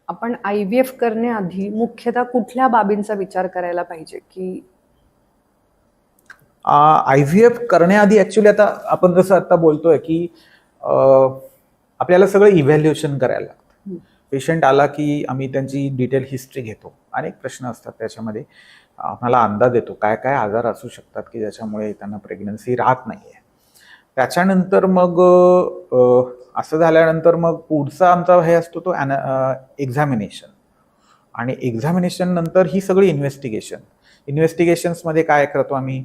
आपण IVF करण्याआधी मुख्यतः कुठल्या बाबींचा विचार करायला पाहिजे की IVF करण्याआधी ऍक्च्युली आता आपण जसं आता बोलतोय की आपल्याला सगळं इव्हॅल्युएशन करायला लागतं. पेशंट आला की आम्ही त्यांची डिटेल हिस्ट्री घेतो. अनेक प्रश्न असतात त्याच्यामध्ये. आम्हाला अंदाज येतो काय काय आजार असू शकतात की ज्याच्यामुळे त्यांना प्रेग्नन्सी राहत नाहीये. त्याच्यानंतर मग असं झाल्यानंतर मग पुढचा आमचा हे असतो तो एक्झामिनेशन. आणि एक्झामिनेशन नंतर ही सगळी इन्व्हेस्टिगेशन्समध्ये काय करतो आम्ही,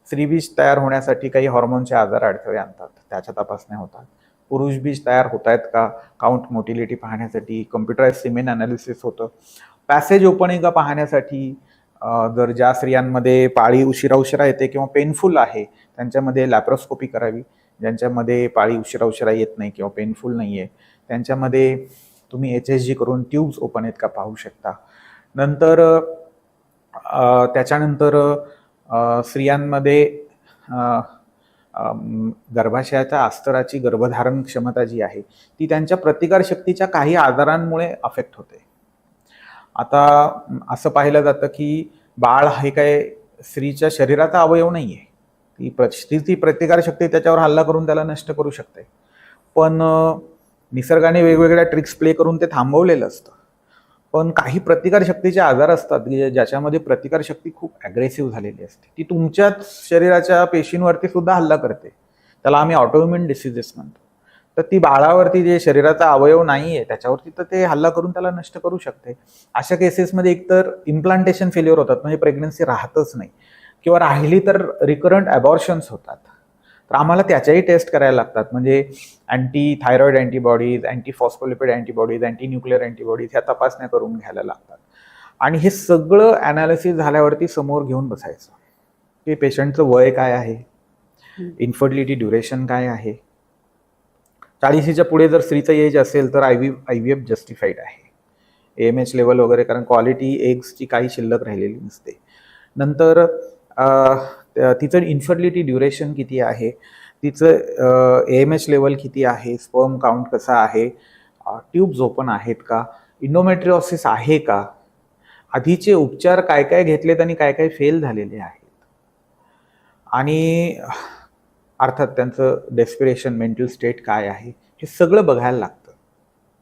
स्त्रीबीज तयार होण्यासाठी काही हॉर्मोनचे आजार अडथळे आणतात, त्याच्या तपासण्या होतात. पुरुष बीज तयार होत आहेत का, काउंट मोटिलिटी पाहण्यासाठी कम्प्युटराइज सिमेन अनालिसिस होतं. पॅसेज ओपनिंग पाहण्यासाठी जर ज्या स्त्रियांमध्ये पाळी उशिरा येते किंवा पेनफुल आहे त्यांच्यामध्ये लॅप्रोस्कोपी करावी. ज्यांच्यामध्ये पाळी उशिरा येत नाही किंवा पेनफुल नाही आहे त्यांच्यामध्ये तुम्ही HSG करून ट्यूब्स ओपन आहेत का पाहू शकता. नंतर त्याच्यानंतर स्त्रियांमध्ये गर्भाशयाच्या अस्तराची गर्भधारण क्षमता जी आहे ती त्यांच्या प्रतिकारशक्तीच्या काही आजारांमुळे अफेक्ट होते. आता असं पाहिलं जातं की बाळ हे काय स्त्रीच्या शरीराचा अवयव नाही आहे. स्त्रीची प्रतिकारशक्ती त्याच्यावर हल्ला करून त्याला नष्ट करू शकते. पण निसर्गाने वेगवेगळ्या ट्रिक्स प्ले करून ते थांबवलेलं असतं. पण काही प्रतिकारशक्तीचे आजार असतात की ज्याच्यामध्ये प्रतिकारशक्ती खूप ॲग्रेसिव्ह झालेली असते. ती तुमच्याच शरीराच्या पेशींवरती सुद्धा हल्ला करते. त्याला आम्ही ऑटोइम्युन डिसीजेस म्हणतो. तर ती बाळावरती जे शरीराचा अवयव नाही आहे त्याच्यावरती तर ते हल्ला करून त्याला नष्ट करू शकते. अशा केसेसमध्ये एकतर इम्प्लांटेशन फेल्युअर होतात, म्हणजे प्रेग्नन्सी राहतच नाही, किंवा राहिली तर रिकरंट ॲबॉर्शन्स होतात. तर आम्हाला त्याच्याही टेस्ट करायला लागतात. म्हणजे anti thyroid antibodies, anti phospholipid antibodies, anti nuclear antibodies ह्या तपासण्या करून घ्यायला लागतात. आणि हे सगळं ॲनालिसिस झाल्यावरती समोर घेऊन बसायचं की पेशंटचं वय काय आहे, इन्फर्टिलिटी ड्युरेशन काय आहे. 40च्या पुढे जर स्त्रीचं एज असेल तर IVF जस्टिफाईड आहे. AMH लेवल वगैरे, कारण क्वालिटी एग्सची काही शिल्लक राहिलेली नसते. नंतर तिचं इन्फर्टिलिटी ड्युरेशन किती आहे, तिचं AMH लेवल किती आहे, स्पर्म काउंट कसा आहे, ट्यूब्स ओपन आहेत का, इंडोमेट्रिओसिस आहे का, आधीचे उपचार काय काय घेतलेत आणि काय काय फेल झालेले आहेत, आणि अर्थात त्यांचं डेस्पिरेशन मेंटल स्टेट काय आहे हे सगळं बघायला लागतं.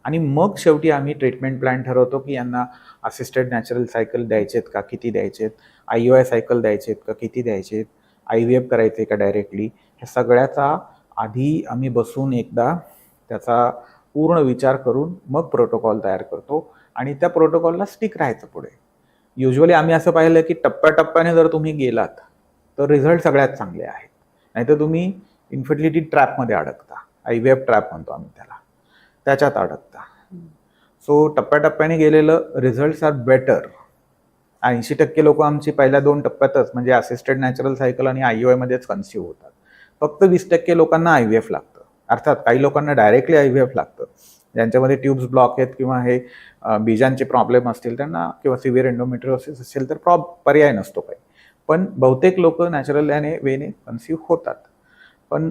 आणि मग शेवटी आम्ही ट्रीटमेंट प्लॅन ठरवतो की यांना असिस्टेड नॅचरल सायकल द्यायचेत का, किती द्यायचेत, IUI सायकल द्यायचेत का, किती द्यायचेत, IVF करायचे का डायरेक्टली, ह्या सगळ्याचा आधी आम्ही बसून एकदा त्याचा पूर्ण विचार करून मग प्रोटोकॉल तयार करतो आणि त्या प्रोटोकॉलला स्टिक राहायचं पुढे. युजली आम्ही असं पाहिलं की टप्प्याटप्प्याने जर तुम्ही गेलात तर रिझल्ट सगळ्यात चांगले आहेत, नाहीतर तुम्ही इन्फर्टिलिटी ट्रॅपमध्ये अडकता. IVF ट्रॅप म्हणतो आम्ही त्याला, त्याच्यात अडकता. सो टप्प्याटप्प्याने गेलेलं रिझल्ट्स आर बेटर. 80% लोक आमची पहिल्या 2 टप्प्यातच म्हणजे असिस्टेड नॅचरल सायकल आणि IUI मध्येच कन्सिव्ह होतात. फक्त 20% लोकांना IVF लागतं. अर्थात काही लोकांना डायरेक्टली IVF लागतं, ज्यांच्यामध्ये ट्यूब्स ब्लॉक आहेत किंवा हे बीजांचे प्रॉब्लेम असतील त्यांना, किंवा सिव्हिअर एंडोमेट्रिओसिस असेल तर पर्याय नसतो काही. पण बहुतेक लोक नॅचरल वेने कन्सिव्ह होतात. पण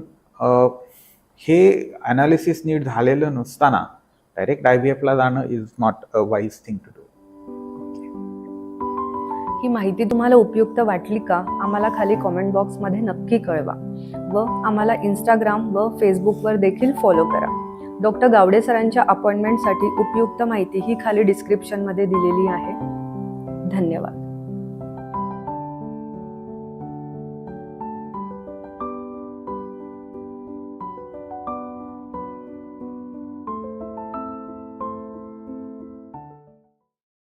हे अनालिसिस नीट झालेलं नसताना डायरेक्ट IVFला जाणं is not a wise thing to do. ही माहिती तुम्हाला उपयुक्त वाटली का, आम्हाला खाली कॉमेंट बॉक्समध्ये नक्की कळवा व आम्हाला Instagram व Facebookवर देखील फॉलो करा. डॉक्टर गावडे सरांच्या अपॉइंटमेंटसाठी उपयुक्त माहिती ही खाली डिस्क्रिप्शनमध्ये दिलेली आहे. धन्यवाद.